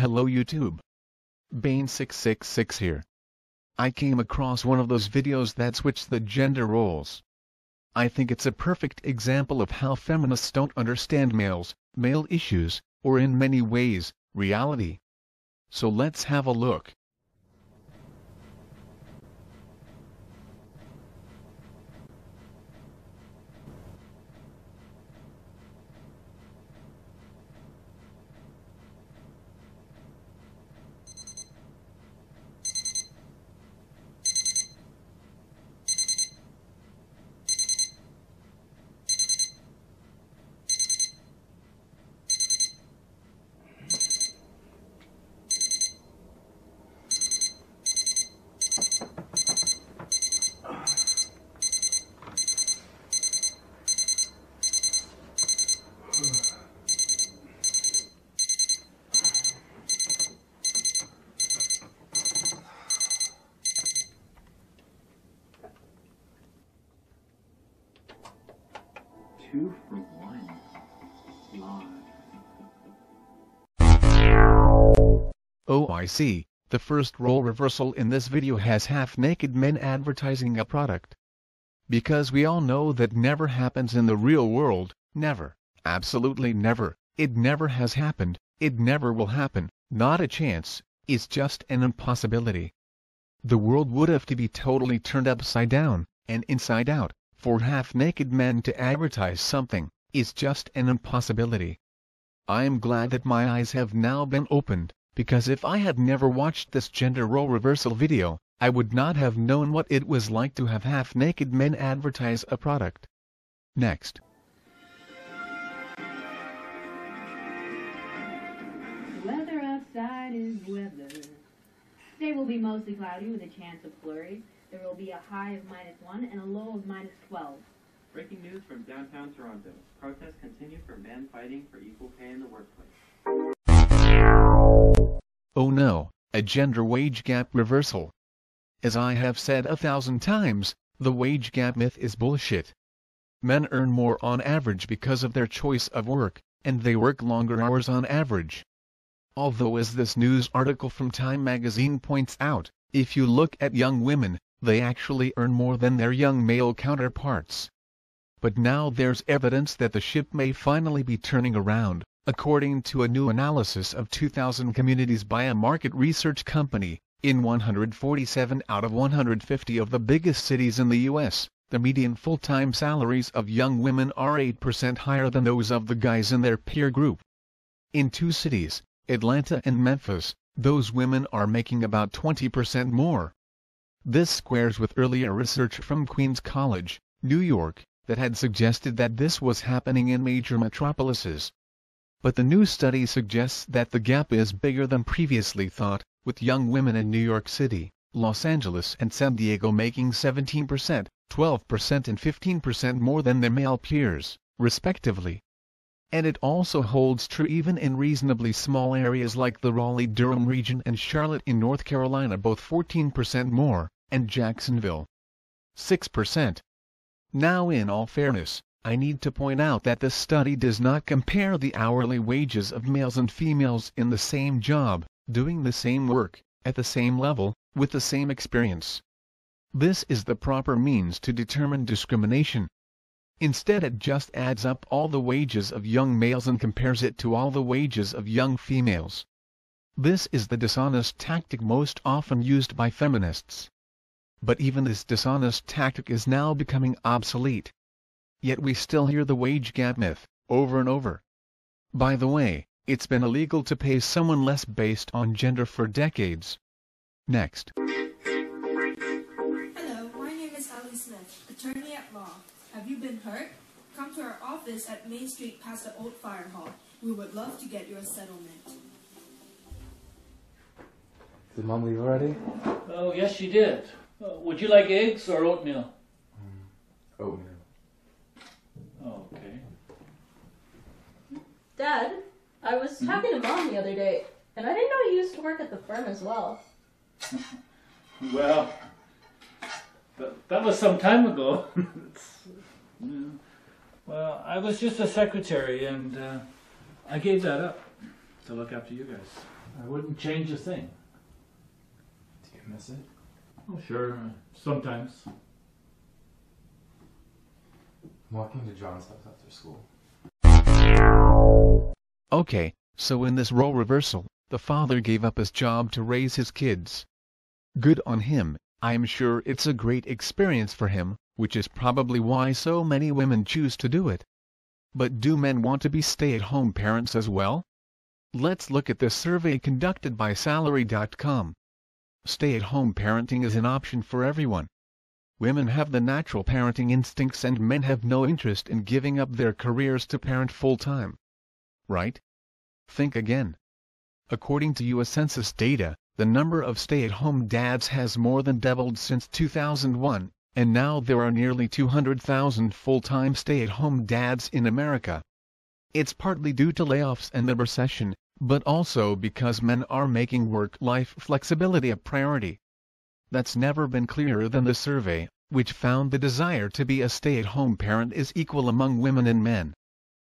Hello YouTube. Bane666 here. I came across one of those videos that switch the gender roles. I think it's a perfect example of how feminists don't understand male issues, or in many ways, reality. So let's have a look. Two for one. Oh, I see. The first role reversal in this video has half-naked men advertising a product. Because we all know that never happens in the real world, never, absolutely never, it never has happened, it never will happen, not a chance, it's just an impossibility. The world would have to be totally turned upside down, and inside out, for half-naked men to advertise something, is just an impossibility. I am glad that my eyes have now been opened, because if I had never watched this gender role reversal video, I would not have known what it was like to have half-naked men advertise a product. Next. Weather outside is weather. Today will be mostly cloudy with a chance of flurries. There will be a high of -1 and a low of -12. Breaking news from downtown Toronto. Protests continue for men fighting for equal pay in the workplace. Oh no, a gender wage gap reversal. As I have said 1,000 times, the wage gap myth is bullshit. Men earn more on average because of their choice of work, and they work longer hours on average. Although, as this news article from Time magazine points out, if you look at young women, they actually earn more than their young male counterparts. But now there's evidence that the ship may finally be turning around, according to a new analysis of 2,000 communities by a market research company. In 147 out of 150 of the biggest cities in the U.S., the median full-time salaries of young women are 8% higher than those of the guys in their peer group. In two cities, Atlanta and Memphis, those women are making about 20% more. This squares with earlier research from Queens College, New York, that had suggested that this was happening in major metropolises. But the new study suggests that the gap is bigger than previously thought, with young women in New York City, Los Angeles and San Diego making 17%, 12% and 15% more than their male peers, respectively. And it also holds true even in reasonably small areas like the Raleigh-Durham region and Charlotte in North Carolina, both 14% more, and Jacksonville, 6%. Now, in all fairness, I need to point out that this study does not compare the hourly wages of males and females in the same job, doing the same work, at the same level, with the same experience. This is the proper means to determine discrimination. Instead, it just adds up all the wages of young males and compares it to all the wages of young females. This is the dishonest tactic most often used by feminists. But even this dishonest tactic is now becoming obsolete. Yet we still hear the wage gap myth, over and over. By the way, it's been illegal to pay someone less based on gender for decades. Next. Hello, my name is Ali Smith, attorney at law. Have you been hurt? Come to our office at Main Street past the old fire hall. We would love to get your settlement. Did Mom leave already? Oh, yes, she did. Would you like eggs or oatmeal? Oatmeal. Okay. Dad, I was talking to Mom the other day, and I didn't know you used to work at the firm as well. Well, that was some time ago. Well, I was just a secretary, and I gave that up. to look after you guys. I wouldn't change a thing. Do you miss it? Oh, sure. Sometimes. I'm walking to John's house after school. Okay, so in this role reversal, the father gave up his job to raise his kids. Good on him. I'm sure it's a great experience for him, which is probably why so many women choose to do it. But do men want to be stay-at-home parents as well? Let's look at this survey conducted by Salary.com. Stay-at-home parenting is an option for everyone. Women have the natural parenting instincts and men have no interest in giving up their careers to parent full-time. Right? Think again. According to U.S. Census data, the number of stay-at-home dads has more than doubled since 2001, and now there are nearly 200,000 full-time stay-at-home dads in America. It's partly due to layoffs and the recession, but also because men are making work-life flexibility a priority. That's never been clearer than the survey, which found the desire to be a stay-at-home parent is equal among women and men.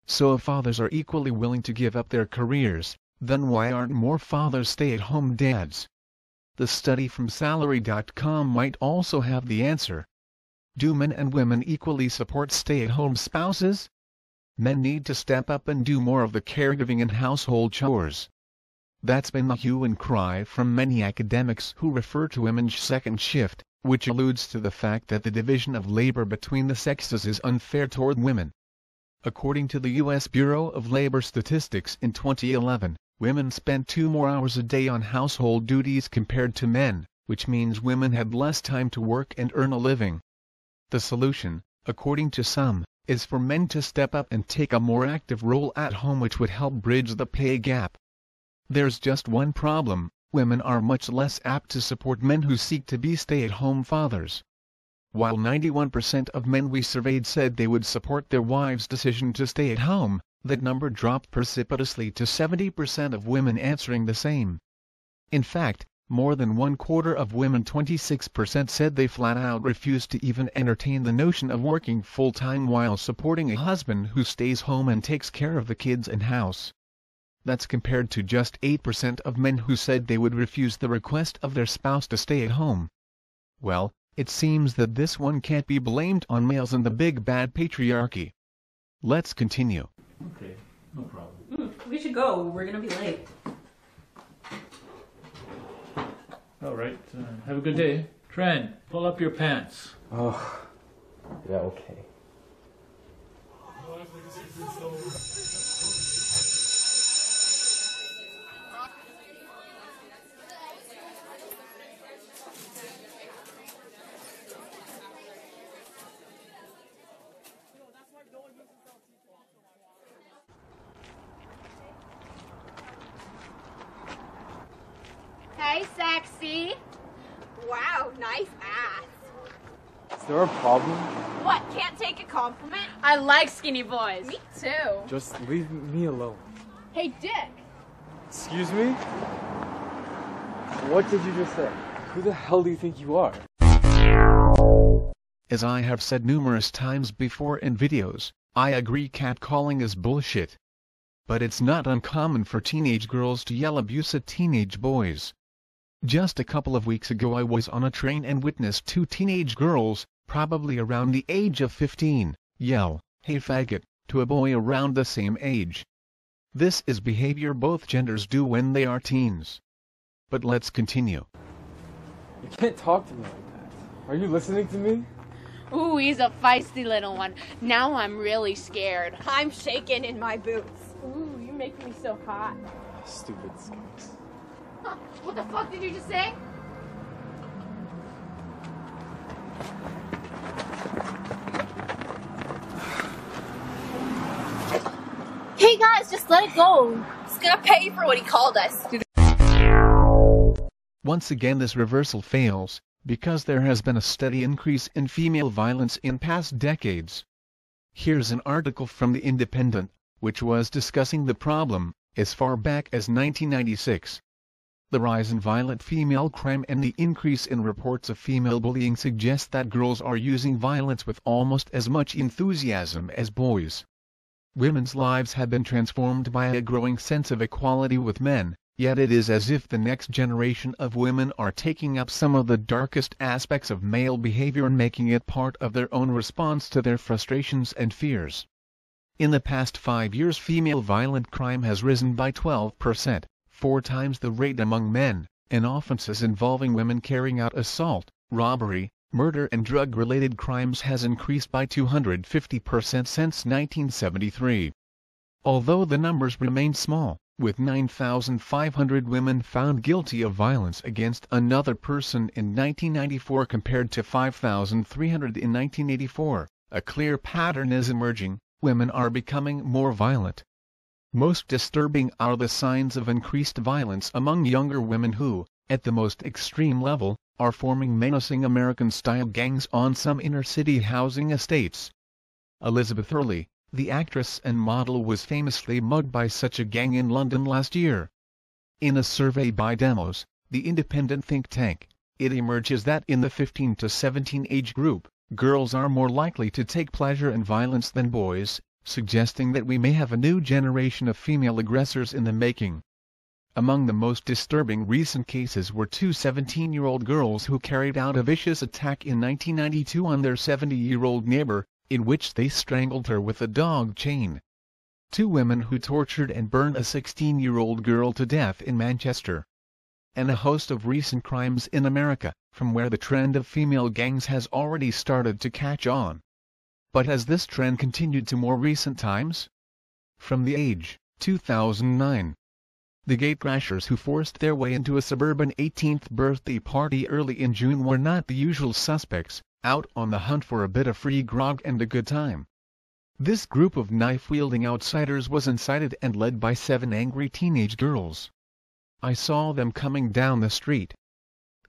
So if fathers are equally willing to give up their careers, then why aren't more fathers stay-at-home dads? The study from Salary.com might also have the answer. Do men and women equally support stay-at-home spouses? Men need to step up and do more of the caregiving and household chores. That's been the hue and cry from many academics who refer to women's second shift, which alludes to the fact that the division of labor between the sexes is unfair toward women. According to the U.S. Bureau of Labor Statistics in 2011, women spent 2 more hours a day on household duties compared to men, which means women had less time to work and earn a living. The solution, according to some, is for men to step up and take a more active role at home, which would help bridge the pay gap. There's just one problem: women are much less apt to support men who seek to be stay-at-home fathers. While 91% of men we surveyed said they would support their wives' decision to stay at home, that number dropped precipitously to 70% of women answering the same. In fact, more than 1/4 of women, 26%, said they flat-out refused to even entertain the notion of working full-time while supporting a husband who stays home and takes care of the kids and house. That's compared to just 8% of men who said they would refuse the request of their spouse to stay at home. Well, it seems that this one can't be blamed on males and the big bad patriarchy. Let's continue. Okay, no problem. We should go. We're gonna be late. All right, have a good day. Tren, pull up your pants. Oh, yeah, okay. Hey, sexy. Wow, nice ass. Is there a problem? What, can't take a compliment? I like skinny boys. Me too. Just leave me alone. Hey, Dick. Excuse me? What did you just say? Who the hell do you think you are? As I have said numerous times before in videos, I agree catcalling is bullshit. But it's not uncommon for teenage girls to yell abuse at teenage boys. Just a couple of weeks ago I was on a train and witnessed 2 teenage girls, probably around the age of 15, yell, "Hey faggot," to a boy around the same age. This is behavior both genders do when they are teens. But let's continue. You can't talk to me like that. Are you listening to me? Ooh, he's a feisty little one. Now I'm really scared. I'm shaking in my boots. Ooh, you make me so hot. Stupid skunks. Huh, what the fuck did you just say? Hey guys, just let it go. He's gonna pay for what he called us. Once again this reversal fails, because there has been a steady increase in female violence in past decades. Here's an article from The Independent, which was discussing the problem, as far back as 1996. The rise in violent female crime and the increase in reports of female bullying suggest that girls are using violence with almost as much enthusiasm as boys. Women's lives have been transformed by a growing sense of equality with men, yet it is as if the next generation of women are taking up some of the darkest aspects of male behavior and making it part of their own response to their frustrations and fears. In the past 5 years, female violent crime has risen by 12%, 4 times the rate among men, and offenses involving women carrying out assault, robbery, murder and drug-related crimes has increased by 250% since 1973. Although the numbers remain small, with 9,500 women found guilty of violence against another person in 1994 compared to 5,300 in 1984, a clear pattern is emerging: women are becoming more violent. Most disturbing are the signs of increased violence among younger women who, at the most extreme level, are forming menacing American-style gangs on some inner-city housing estates. Elizabeth Hurley, the actress and model, was famously mugged by such a gang in London last year. In a survey by Demos, the independent think tank, it emerges that in the 15 to 17 age group, girls are more likely to take pleasure in violence than boys, suggesting that we may have a new generation of female aggressors in the making. Among the most disturbing recent cases were 2 17-year-old girls who carried out a vicious attack in 1992 on their 70-year-old neighbor, in which they strangled her with a dog chain. 2 women who tortured and burned a 16-year-old girl to death in Manchester. And a host of recent crimes in America, from where the trend of female gangs has already started to catch on. But has this trend continued to more recent times? From The Age, 2009. The gatecrashers who forced their way into a suburban 18th birthday party early in June were not the usual suspects, out on the hunt for a bit of free grog and a good time. This group of knife-wielding outsiders was incited and led by 7 angry teenage girls. I saw them coming down the street.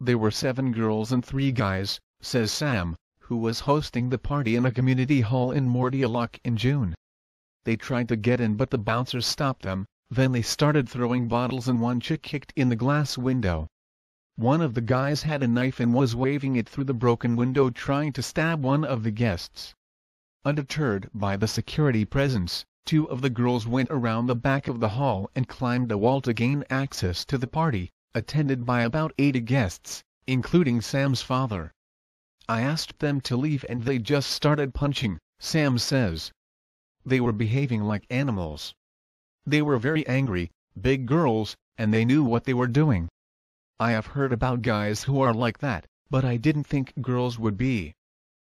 There were 7 girls and 3 guys, says Sam, who was hosting the party in a community hall in Mordialloc in June. They tried to get in but the bouncers stopped them. Then they started throwing bottles and one chick kicked in the glass window. One of the guys had a knife and was waving it through the broken window trying to stab one of the guests. Undeterred by the security presence, 2 of the girls went around the back of the hall and climbed a wall to gain access to the party, attended by about 80 guests, including Sam's father. I asked them to leave and they just started punching, Sam says. They were behaving like animals. They were very angry, big girls, and they knew what they were doing. I have heard about guys who are like that, but I didn't think girls would be.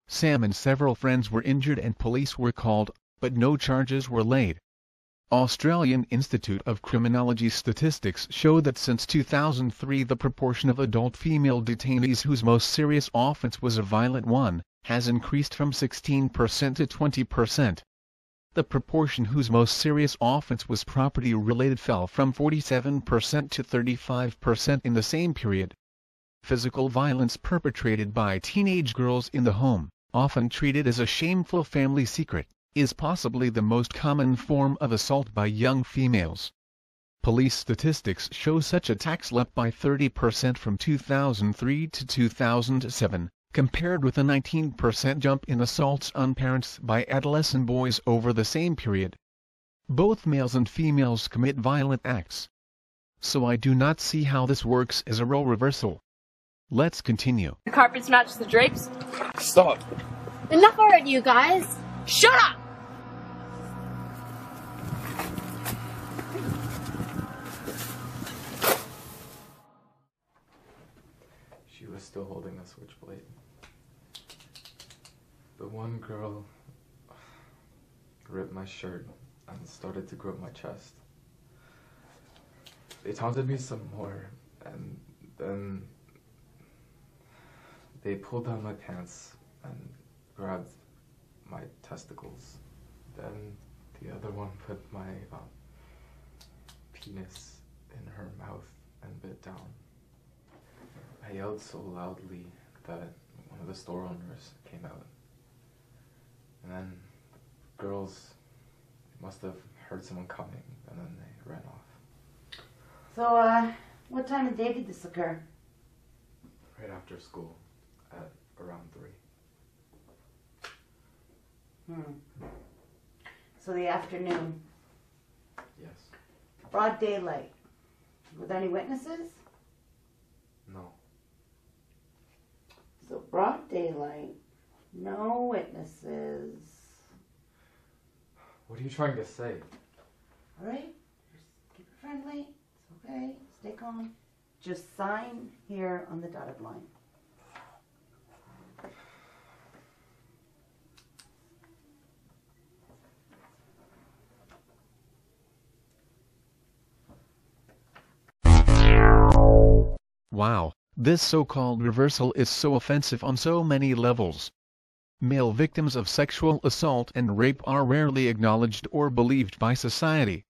Sam and several friends were injured and police were called, but no charges were laid. Australian Institute of Criminology statistics show that since 2003 the proportion of adult female detainees whose most serious offense was a violent one, has increased from 16% to 20%. The proportion whose most serious offense was property-related fell from 47% to 35% in the same period. Physical violence perpetrated by teenage girls in the home, often treated as a shameful family secret, is possibly the most common form of assault by young females. Police statistics show such attacks leapt by 30% from 2003 to 2007. Compared with a 19% jump in assaults on parents by adolescent boys over the same period. Both males and females commit violent acts. So I do not see how this works as a role reversal. Let's continue. The carpets match the drapes. Stop! Enough already, you guys! Shut up! She was still holding a switchblade. The one girl ripped my shirt and started to grip my chest. They taunted me some more, and then they pulled down my pants and grabbed my testicles. Then the other one put my penis in her mouth and bit down. I yelled so loudly that one of the store owners came out. And then the girls must have heard someone coming, and then they ran off. So, what time of day did this occur? Right after school, at around 3. So the afternoon. Yes. Broad daylight. Were there any witnesses? No. So broad daylight. No witnesses. What are you trying to say? All right? Just keep it friendly. It's okay. Stay calm. Just sign here on the dotted line. Wow, this so-called reversal is so offensive on so many levels. Male victims of sexual assault and rape are rarely acknowledged or believed by society.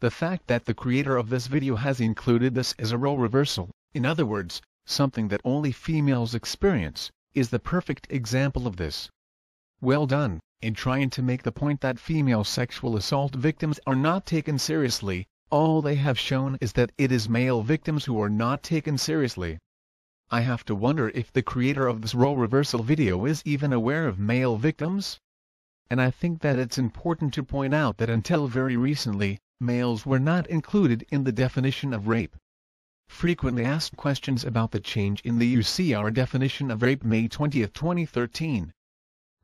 The fact that the creator of this video has included this as a role reversal, in other words, something that only females experience, is the perfect example of this. Well done, in trying to make the point that female sexual assault victims are not taken seriously. All they have shown is that it is male victims who are not taken seriously. I have to wonder if the creator of this role reversal video is even aware of male victims? And I think that it's important to point out that until very recently, males were not included in the definition of rape. Frequently asked questions about the change in the UCR definition of rape May 20, 2013.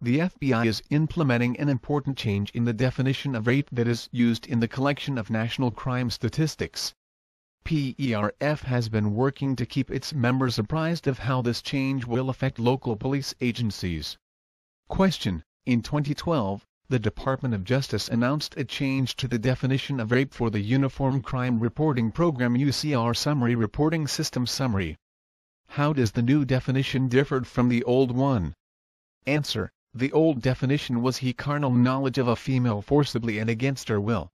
The FBI is implementing an important change in the definition of rape that is used in the collection of national crime statistics. PERF has been working to keep its members apprised of how this change will affect local police agencies. Question: in 2012, the Department of Justice announced a change to the definition of rape for the Uniform Crime Reporting Program UCR Summary Reporting System Summary. How does the new definition differ from the old one? Answer: the old definition was carnal knowledge of a female forcibly and against her will.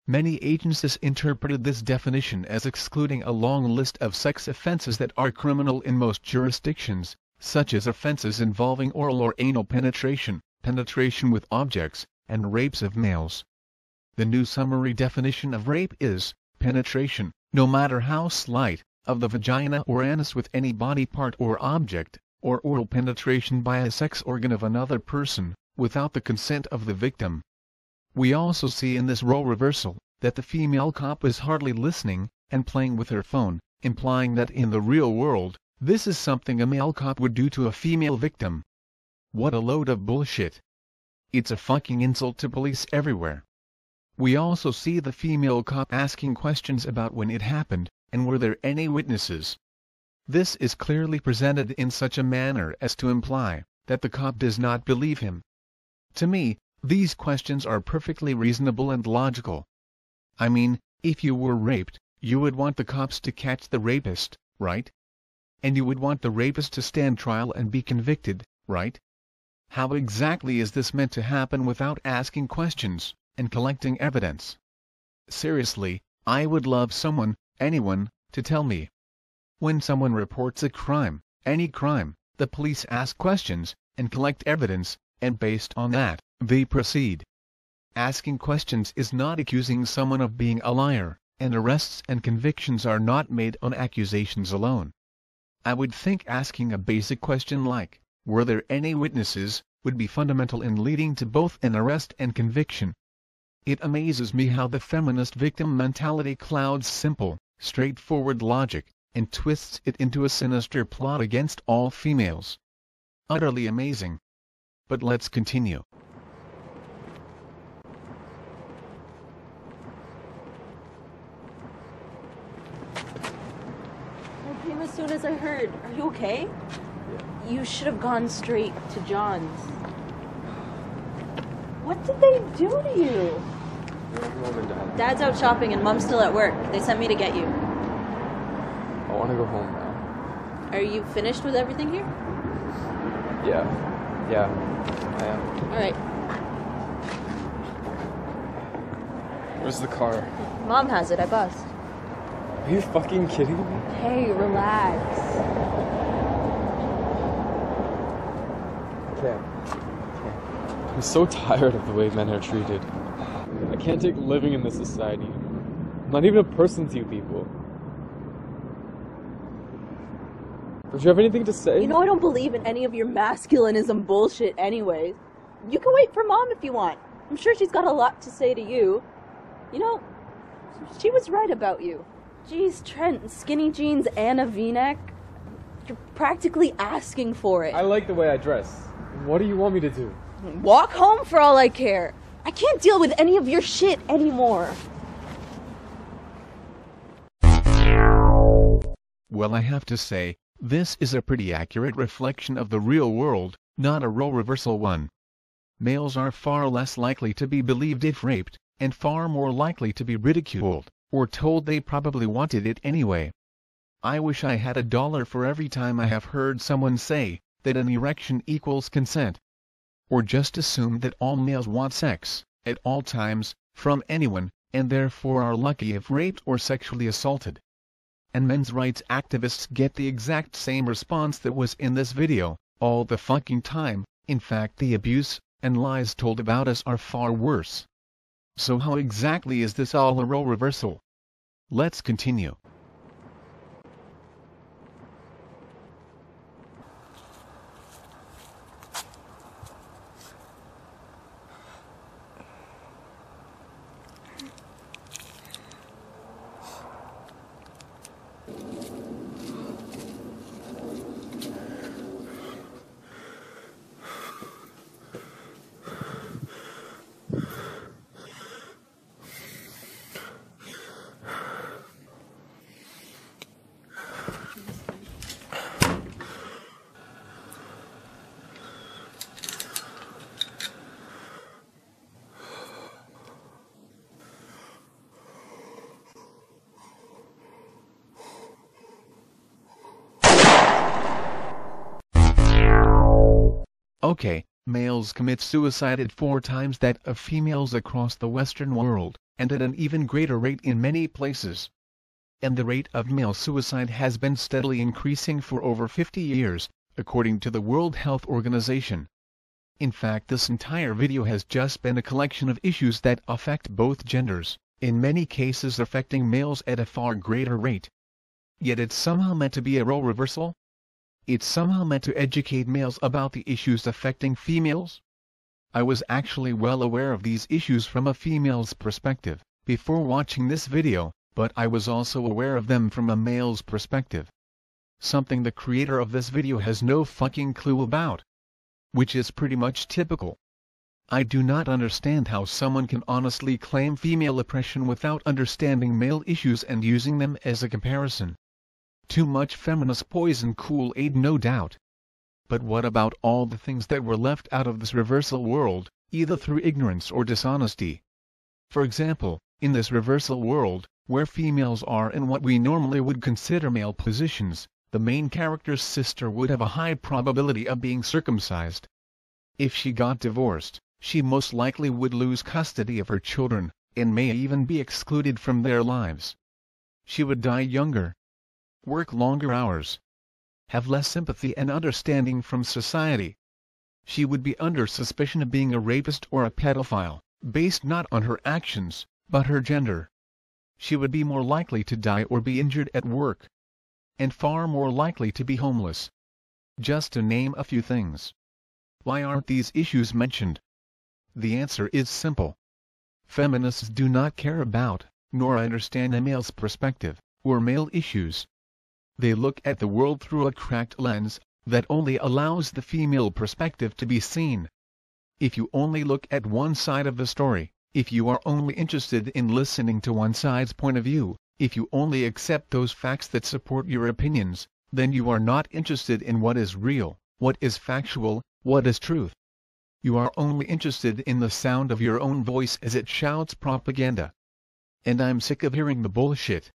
Many agencies interpreted this definition as excluding a long list of sex offenses that are criminal in most jurisdictions, such as offenses involving oral or anal penetration, penetration with objects, and rapes of males. The new summary definition of rape is penetration, no matter how slight, of the vagina or anus with any body part or object, or oral penetration by a sex organ of another person, without the consent of the victim. We also see in this role reversal, that the female cop is hardly listening, and playing with her phone, implying that in the real world, this is something a male cop would do to a female victim. What a load of bullshit. It's a fucking insult to police everywhere. We also see the female cop asking questions about when it happened, and were there any witnesses. This is clearly presented in such a manner as to imply that the cop does not believe him. To me, these questions are perfectly reasonable and logical. I mean, if you were raped, you would want the cops to catch the rapist, right? And you would want the rapist to stand trial and be convicted, right? How exactly is this meant to happen without asking questions and collecting evidence? Seriously, I would love someone, anyone, to tell me. When someone reports a crime, any crime, the police ask questions, and collect evidence, and based on that, they proceed. Asking questions is not accusing someone of being a liar, and arrests and convictions are not made on accusations alone. I would think asking a basic question like, were there any witnesses, would be fundamental in leading to both an arrest and conviction. It amazes me how the feminist victim mentality clouds simple, straightforward logic, and twists it into a sinister plot against all females. Utterly amazing. But let's continue. I came as soon as I heard. Are you okay? Yeah. You should have gone straight to John's. What did they do to you? Mom and Dad. Dad's out shopping and Mom's still at work. They sent me to get you. I want to go home now. Are you finished with everything here? Yeah, I am. Alright. Where's the car? Mom has it, I buzzed. Are you fucking kidding me? Hey, relax. I can't. I'm so tired of the way men are treated. I can't take living in this society. I'm not even a person to you people. Don't you have anything to say? You know I don't believe in any of your masculinism bullshit anyways. You can wait for Mom if you want. I'm sure she's got a lot to say to you. You know, she was right about you. Geez, Trent, skinny jeans and a V-neck? You're practically asking for it. I like the way I dress. What do you want me to do? Walk home for all I care. I can't deal with any of your shit anymore. Well, I have to say, this is a pretty accurate reflection of the real world, not a role reversal one. Males are far less likely to be believed if raped, and far more likely to be ridiculed, or told they probably wanted it anyway. I wish I had $1 for every time I have heard someone say that an erection equals consent. Or just assume that all males want sex, at all times, from anyone, and therefore are lucky if raped or sexually assaulted. And men's rights activists get the exact same response that was in this video, all the fucking time. In fact, the abuse and lies told about us are far worse. So how exactly is this all a role reversal? Let's continue. Okay, males commit suicide at 4 times that of females across the Western world, and at an even greater rate in many places. And the rate of male suicide has been steadily increasing for over 50 years, according to the World Health Organization. In fact, this entire video has just been a collection of issues that affect both genders, in many cases affecting males at a far greater rate. Yet it's somehow meant to be a role reversal? It's somehow meant to educate males about the issues affecting females? I was actually well aware of these issues from a female's perspective before watching this video, but I was also aware of them from a male's perspective. Something the creator of this video has no fucking clue about. Which is pretty much typical. I do not understand how someone can honestly claim female oppression without understanding male issues and using them as a comparison. Too much feminist poison Kool-Aid, no doubt. But what about all the things that were left out of this reversal world, either through ignorance or dishonesty? For example, in this reversal world, where females are in what we normally would consider male positions, the main character's sister would have a high probability of being circumcised. If she got divorced, she most likely would lose custody of her children, and may even be excluded from their lives. She would die younger, work longer hours, have less sympathy and understanding from society. She would be under suspicion of being a rapist or a pedophile, based not on her actions, but her gender. She would be more likely to die or be injured at work, and far more likely to be homeless. Just to name a few things. Why aren't these issues mentioned? The answer is simple. Feminists do not care about, nor understand a male's perspective, or male issues. They look at the world through a cracked lens that only allows the female perspective to be seen. If you only look at one side of the story, if you are only interested in listening to one side's point of view, if you only accept those facts that support your opinions, then you are not interested in what is real, what is factual, what is truth. You are only interested in the sound of your own voice as it shouts propaganda. And I'm sick of hearing the bullshit.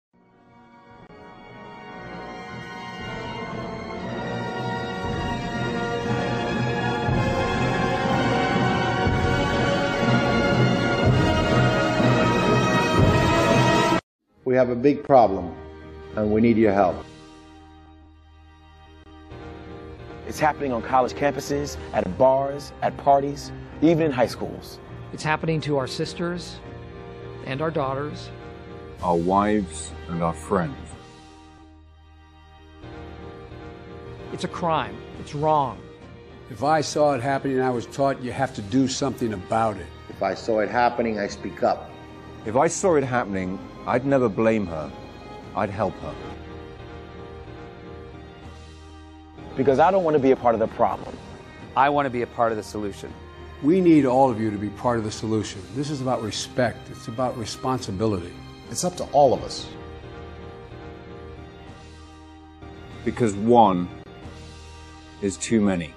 We have a big problem, and we need your help. It's happening on college campuses, at bars, at parties, even in high schools. It's happening to our sisters and our daughters, our wives and our friends. It's a crime. It's wrong. If I saw it happening, I was taught you have to do something about it. If I saw it happening, I speak up. If I saw it happening, I'd never blame her. I'd help her. Because I don't want to be a part of the problem. I want to be a part of the solution. We need all of you to be part of the solution. This is about respect. It's about responsibility. It's up to all of us. Because one is too many.